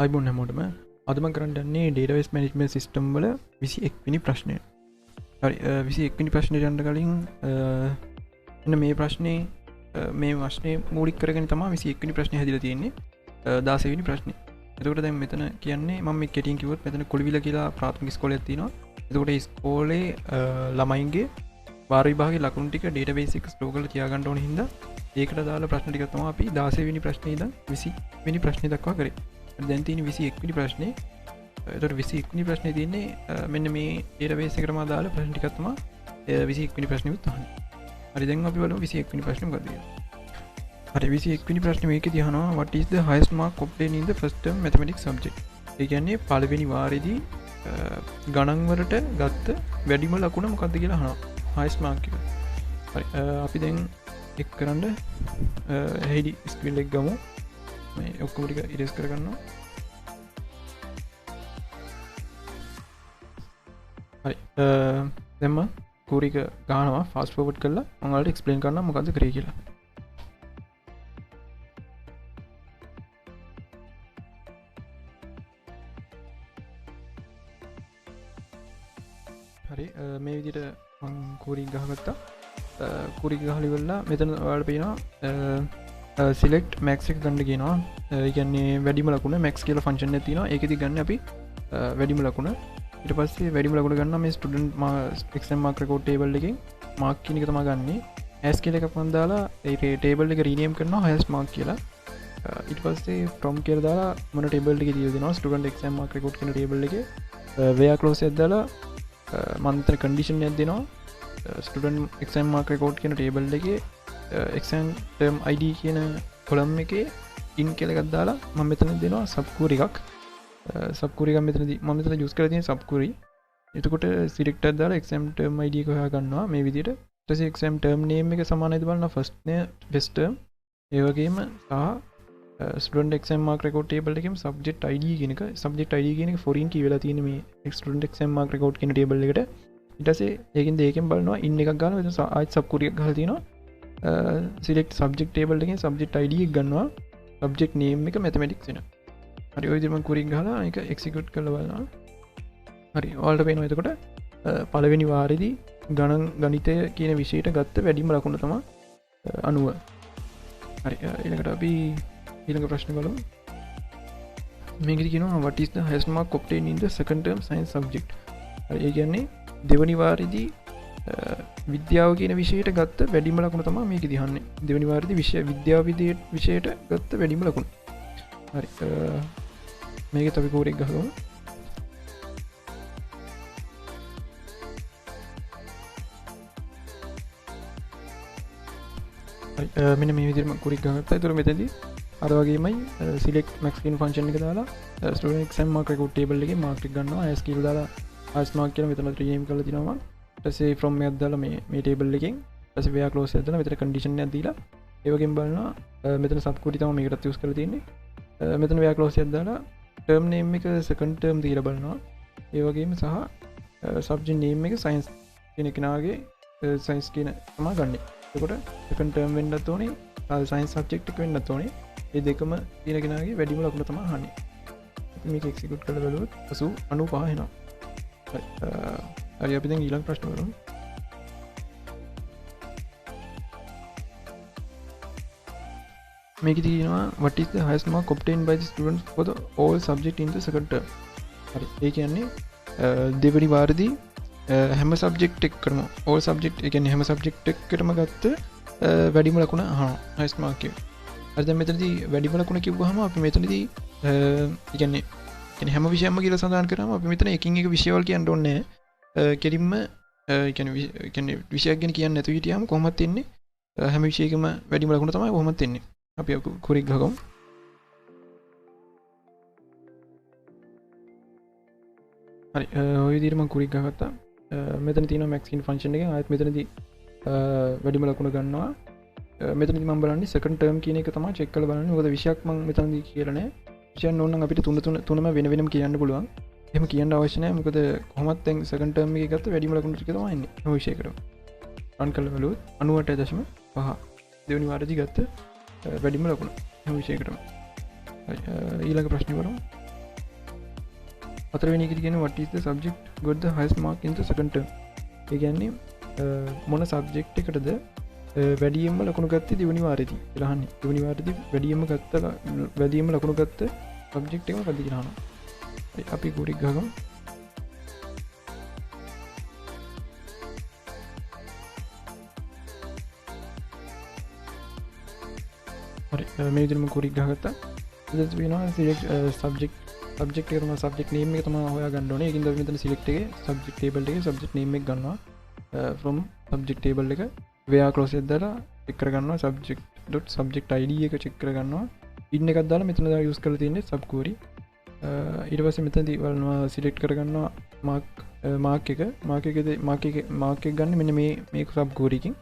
අයිබෝන් හැමෝටම අද මම කරන්න යන්නේ database management system වල 21 වෙනි ප්‍රශ්නය. හරි 21 වෙනි ප්‍රශ්නයට යන්න කලින් එන්න මේ ප්‍රශ්නේ මූලික කරගෙන තමයි 21 වෙනි ප්‍රශ්නේ හැදිලා තියෙන්නේ. 16 වෙනි ප්‍රශ්නේ. එතකොට දැන් මෙතන කියන්නේ මම මේ කෙටියෙන් කිව්වොත් මෙතන කුළුවිල කියලා ප්‍රාථමික ඉස්කෝලයක් තියෙනවා. එතකොට ඉස්කෝලේ ළමයින්ගේ වාර විභාගයේ ලකුණු ටික database එක ස්ටෝර් කරලා තියාගන්න ඕන හින්දා ඒකට දාලා ප්‍රශ්න ටික තමයි අපි 16 වෙනි ප්‍රශ්නේ ඉඳන් 20 වෙනි ප්‍රශ්නේ දක්වා කරේ. දැන් තියෙන 21 වෙනි ප්‍රශ්නේ. එතකොට 21 වෙනි ප්‍රශ්නේ තියෙන්නේ මෙන්න මේ database එකටම අදාළ ප්‍රශ්න ටිකක් තමයි 21 වෙනි ප්‍රශ්නෙත් අහන්නේ. හරි දැන් අපි බලමු 21 වෙනි ප්‍රශ්නේ මොකක්ද කියලා. හරි 21 වෙනි ප්‍රශ්නේ මේකේදී අහනවා what is the highest mark obtained in the first term mathematics subject. ඒ කියන්නේ පළවෙනි වාරේදී ගණන් වලට ගත්ත වැඩිම ලකුණ මොකක්ද කියලා අහනවා. highest mark එක. හරි අපි දැන් එක් කරන්න හෙඩි ස්ක්‍රීන් එක ගමු. මේ ඔක්කොම ටික ඉරේස් කරගන්නවා. හරි දැන් මම කෝරික ගහනවා ෆාස්ට් ෆෝවර්ඩ් කරලා මම ඔයාලට එක්ස්ප්ලেইন කරනවා මොකද්ද කරේ කියලා. හරි මේ විදිහට මම කෝරික ගහගත්තා. කෝරික ගහලා ඉවරලා මෙතන ඔයාලට පේනවා select max එක ගන්න කියනවා. ඒ කියන්නේ වැඩිම ලකුණ max කියලා ෆන්ක්ෂන් එකක් තියෙනවා. ඒකෙදි ගන්න අපි වැඩිම ලකුණ. ඊට පස්සේ වැඩිම ලකුණ ගන්නවා මේ student exam mark record table එකෙන් mark කියන එක තමයි ගන්නෙ. as කියලා එකක් මම දාලා ඒ table එක rename කරනවා highest mark කියලා. ඊට පස්සේ from කියලා දාලා මොන table එකේ තියලා දෙනවා student exam mark record කියන table එකේ where close එකක් දාලා මම මෙතන condition එකක් දෙනවා. student exam mark record කියන table එකේ exam term id කියන column එකේ in කියලා එකක් දාලා මම මෙතන දෙනවා sub query එකක්. sub query එක මෙතනදී මම මෙතන use කරලා තියෙන sub query. එතකොට select එකක් දාලා exam term id එක හොයා ගන්නවා මේ විදිහට. ඊට පස්සේ exam term name එක සමානයිද බලනවා first name best term. ඒ වගේම සහ student exam mark record table එකේම subject id කියන එක subject id කියන එක foreign key වෙලා තියෙන මේ student exam mark record කියන table එකට. ඊට පස්සේ ඒකෙන් බලනවා in එකක් ගන්නවා. එතන ආයෙත් sub query එකක් ගහලා තියෙනවා. select subject table එකෙන් subject id එක ගන්නවා. subject name එක mathematics වෙනවා. හරි ඔය විදිහට මම query ගහලා ඒක execute කරලා බලනවා. හරි ඔයාලට පේනවා එතකොට පළවෙනි වාරේදී ගණිතය කියන විෂයට ගත්ත වැඩිම ලකුණ තමයි 90. හරි ඊළඟට අපි ඊළඟ ප්‍රශ්නේ බලමු. මේකෙදි කියනවා what is the highest mark obtained in the second term science subject. හරි ඒ කියන්නේ දෙවෙනි වාරේදී විද්‍යාව කියන විෂයට ගත්ත වැඩිම ලකුණ තමයි මේකෙදි අහන්නේ. දෙවෙනි වාරේදී විද්‍යාව විෂයට ගත්ත වැඩිම ලකුණ. හරි මේකත් අපි කෝඩ් එක ගහමු. හරි මෙන්න මේ විදිහට මම කෝඩ් එක ගහගත්තා. ඒතර මෙතනදී අර වගේමයි select max කියන ෆන්ක්ෂන් එක දාලා student exam mark record table එකේ mark එක ගන්නවා. as කියලා දාලා as mark කියලා මෙතන rename කරලා දිනවා. ඊට පස්සේ from එකක් දාලා මේ table එකෙන් ඊට පස්සේ where close එකක් දාලා මෙතන condition එකක් දීලා ඒ වගේම බලනවා මෙතන sub query තමයි මේකටත් use කරලා තියෙන්නේ. මෙතන where close එකක් දාලා term name එක second term දීලා බලනවා. ඒ වගේම සහ subject name එක science කියන කෙනාගේ science කියන තමයි ගන්නෙ. එතකොට second term වෙන්නත් ඕනේ science subject එක වෙන්නත් ඕනේ. මේ දෙකම තියෙන කෙනාගේ වැඩිම ලකුණ තමයි අහන්නේ. මේක execute කරලා බලුවොත් 95 එනවා. හරි අපි දැන් ඊළඟ ප්‍රශ්න බලමු. මේකෙදි කියනවා what is the highest mark obtained by the students for the all subject in the second term. හරි ඒ කියන්නේ දෙවෙනි වාරදී හැම subject එකකටම all subject ඒ කියන්නේ හැම subject එකකටම ගත්ත වැඩිම ලකුණ අහනවා highest mark එක. හරි දැන් මෙතනදී වැඩිම ලකුණ කිව්වහම අපි මෙතනදී ඒ කියන්නේ හැම විෂයක්ම කියලා සඳහන් කරාම අපි මෙතන එකින් එක විෂයවල කියන්න ඕනේ නැහැ. කෙලින්ම ඒ කියන්නේ විෂයක් ගැන කියන්නේ නැතුව හිටියාම කොහොමද වෙන්නේ? හැම විෂයකම වැඩිම ලකුණ තමයි කොහොමද වෙන්නේ? අපි කුරික් ගහගමු. හරි ඔය විදිහට මම කුරික් ගහගත්තා. මෙතන තියෙනවා max කියන ෆන්ක්ෂන් එකෙන් ආයෙත් මෙතනදී වැඩිම ලකුණ ගන්නවා. මෙතනදී මම බලන්නේ second term කියන එක තමයි check කරලා බලන්නේ. මොකද විෂයක් මම මෙතනදී කියලා නැහැ. විෂයන් ඕන නම් අපිට තුනම වෙන වෙනම කියන්න පුළුවන්. එහෙම කියන්න අවශ්‍ය නැහැ. මොකද කොහොමත් දැන් second term එකේ ගත්ත වැඩිම ලකුණු ටික තමයි එන්නේ. මේ විෂයකට. රන් කරලා බලුවොත් 98.5 දෙවෙනි වාරදී ගත්ත වැඩිම ලකුණ හැම විෂයකටම. ඊළඟ ප්‍රශ්නේ බලමු. හතරවෙනි එකට කියන්නේ what is the subject got the highest mark in the second term. ඒ කියන්නේ මොන සබ්ජෙක්ට් එකටද වැඩියෙන්ම ලකුණු ගත්තේ දෙවෙනි වාරයේදී කියලා අහන්නේ. දෙවෙනි වාරයේදී වැඩියෙන්ම ලකුණු ගත්ත සබ්ජෙක්ට් එක මොකක්ද කියලා අහනවා. හරි අපි ගුරි ගහගමු. හරි මේ විදිහටම ගුරි ගහගත්තා. ඊට වෙනවා select subject එක තමයි subject name එක තමයි හොයාගන්න ඕනේ. ඒකින්ද අපි මෙතන select එකේ subject table එකේ subject name එක ගන්නවා. from subject table එක where clause එක දාලා check කරගන්නවා subject id එක check කරගන්නවා. in එකක් දාලා මෙතන දාලා use කරලා තියෙන්නේ sub query. ඊට පස්සේ මෙතනදී බලනවා select කරගන්නවා mark එක ගන්න මෙන්න මේ sub query එකකින්.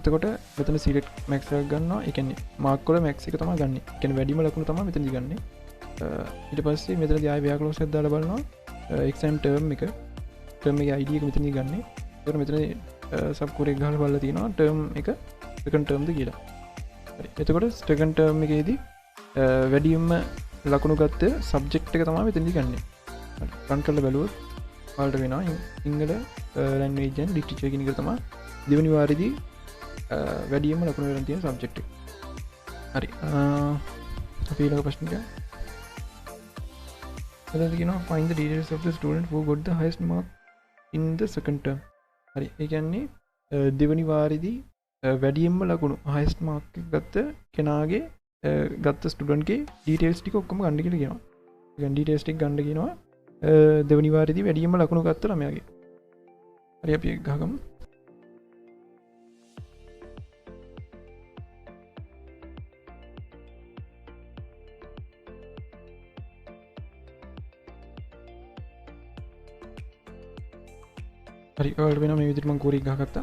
එතකොට මෙතන select max එකක් ගන්නවා. ඒ කියන්නේ mark වල max එක තමයි ගන්නෙ. ඒ කියන්නේ වැඩිම ලකුණු තමයි මෙතනදී ගන්නෙ. ඊට පස්සේ මෙතනදී ආයෙ where clause එක දාලා බලනවා exam term එකේ id එක මෙතනදී ගන්නෙ. ඒකට මෙතන sub query එක ගහලා බලලා තියෙනවා term එක second term ද කියලා. හරි. එතකොට second term එකේදී වැඩිම ලකුණු ගත්ත subject එක තමයි මෙතනදී ගන්නෙ. හරි. run කරලා බලුවොත් ඔයාලට වෙනවා සිංහල language and literature කියන එක තමයි දෙවෙනි වාරයේදී වැඩිම ලකුණු ගන්න තියෙන subject එක. හරි. අපි ඊළඟ ප්‍රශ්නෙට යමු. එතනදී කියනවා find the details of the student who got the highest mark in the second term. හරි. ඒ කියන්නේ දෙවෙනි වාරයේදී වැඩියෙන්ම ලකුණු highest mark එක ගත්ත කෙනාගේ ගත්ත ස්ටුඩන්ට් ගේ details ටික ඔක්කොම ගන්න කියලා කියනවා. ඒ කියන්නේ details ටික ගන්න කියනවා දෙවෙනි වාරයේදී වැඩියෙන්ම ලකුණු ගත්ත ළමයාගේ. හරි අපි ගහගමු. හරි ඔයාලට වෙනවා මේ විදිහට මම query එක ගහගත්තා.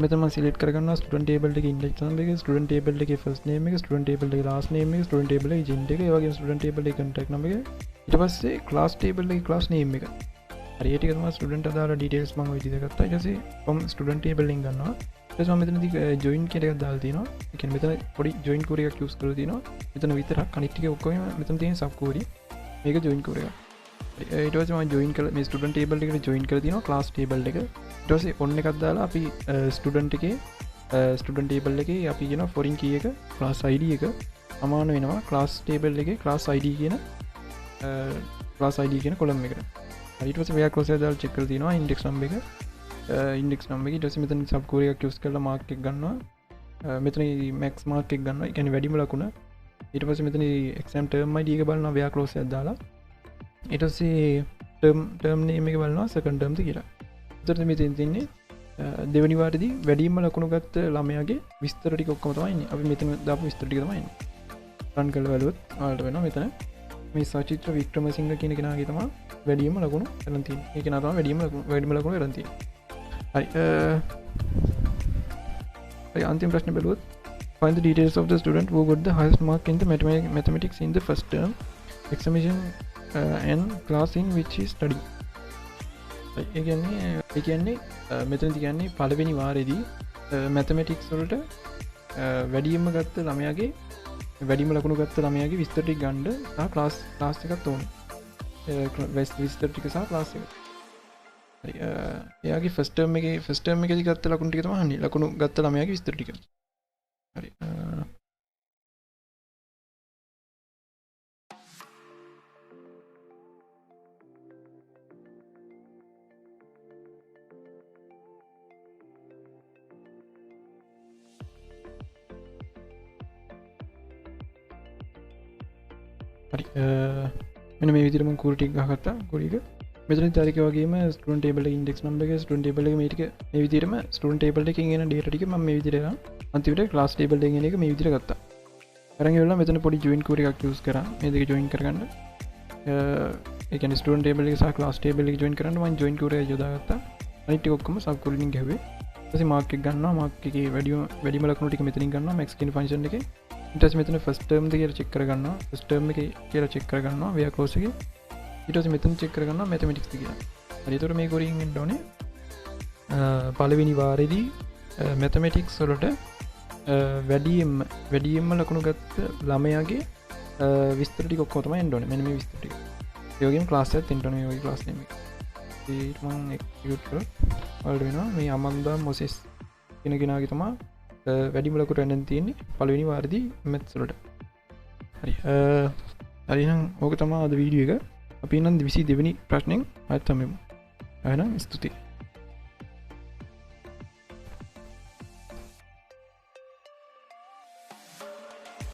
මෙතන මම select කරගන්නවා student table එකේ index number එක, student table එකේ first name එක, student table එකේ last name එක, student table එකේ gender එක, ඒ වගේම student table එකේ contact number එක. ඊට පස්සේ class table එකේ class name එක. හරි ඒ ටික තමයි student අදාළ details මම ඔය විදිහට ගත්තා. ඊට පස්සේ from student table එකෙන් ගන්නවා. ඊට පස්සේ මම මෙතනදී join කියන එකක් දාලා තියෙනවා. ඒ කියන්නේ මෙතන පොඩි join query එකක් use කරලා තියෙනවා. මෙතන විතරක් අනිත් ටික ඔක්කොම මෙතන තියෙන sub query. මේක join query එකක්. ඊට පස්සේ මම join කරලා මේ student table එකට join කරලා තියෙනවා class table එක. ඊට පස්සේ on එකක් දාලා අපි student table එකේ අපි කියන foreign key එක class id එක සමාන වෙනවා class table එකේ class id කියන column එකට. ඊට පස්සේ where clause එක දාලා check කරලා තියෙනවා index number එක ඊට පස්සේ මෙතන sub query එකක් use කරලා mark එක ගන්නවා. මෙතන max mark එක ගන්නවා. ඒ කියන්නේ වැඩිම ලකුණ. ඊට පස්සේ මෙතන exam term id එක බලනවා where clause එක දාලා. ඊට පස්සේ term name එක බලනවා second term ද කියලා. එතකොට මේ තියෙන්නේ දෙවෙනි වාරයේදී වැඩිම ලකුණු ගත්ත ළමයාගේ විස්තර ටික ඔක්කොම තමයි ඉන්නේ. අපි මෙතන දාපු විස්තර ටික තමයි ඉන්නේ. run කරලා බලුවොත් ඔයාලට වෙනවා මෙතන මේ සචිත්‍ර වික්‍රමසිංහ කියන කෙනාගේ තමයි වැඩිම ලකුණු ගන්න තියෙන්නේ. ඒ කෙනා තමයි වැඩිම ලකුණු ගන්න තියෙන්නේ. හරි අන්තිම ප්‍රශ්නේ බලුවොත් find the details of the student who got the highest mark in the mathematics in the first term examination and class in which he studied. ඒ කියන්නේ මෙතනදී කියන්නේ පළවෙනි වාරයේදී mathematics වලට වැඩිම ගත්ත ළමයාගේ වැඩිම ලකුණු ගත්ත ළමයාගේ විස්තර ටික ගන්න සහ class එකක් ඕනේ. විස්තර ටික සහ class එක. හරි එයාගේ first term එකේදී ගත්ත ලකුණු ටික තමයි අහන්නේ. ලකුණු ගත්ත ළමයාගේ විස්තර ටික. හරි මෙන්න මේ විදිහට මම query ටික ගහගත්තා. query එක මෙතන තාරික වගේම student table එකේ index number එක student table එකේ මේ ටික මේ විදිහටම student table එකකින් එන data ටික මම මේ විදිහට ගන්න අන්තිමට class table එකෙන් එන එක මේ විදිහට ගත්තා. අරන් ඉවරලා මෙතන පොඩි join query එකක් use කරා මේ දෙක join කරගන්න. ඒ කියන්නේ student table එක සහ class table එක join කරන්න මම join query එක යොදාගත්තා. අනිත් ටික ඔක්කොම sub query එකෙන් ගැහුවේ. ඊට පස්සේ mark එක ගන්නවා. mark එකේ වැඩිම ලකුණු ටික මෙතනින් ගන්නවා max කියන function එකේ. ඊට පස්සේ මෙතන first term ද කියලා check කරගන්නවා. first term එකේ කියලා check කරගන්නවා where clause එකේ. ඊට පස්සේ මෙතන check කරගන්නවා mathematics ද කියලා. හරි ඒතකොට මේ query එකෙන් එන්න ඕනේ පළවෙනි වාරයේදී mathematics වලට වැඩියෙන්ම ලකුණු ගත්ත ළමයාගේ විස්තර ටික ඔක්කොම තමයි එන්න ඕනේ. මෙන්න මේ විස්තර ටික. යෝගම ක්ලාස් තින්ටන යෝග ක්ලාස් නම වල්ඩ වෙන මේ අමන්දා මොසෙස් කෙනගෙනගේ තමා වැඩිමලකුට ඇඩන් තියන්නේ පලවෙනි වාරදි මෙත්සලට හරි හරිනම් ඕක තමා අද වීඩිය එක අපි නම් 22 වෙනි ප්‍රශ්නයෙන් අයත්තමමු. එහෙනම් ස්තුතියි.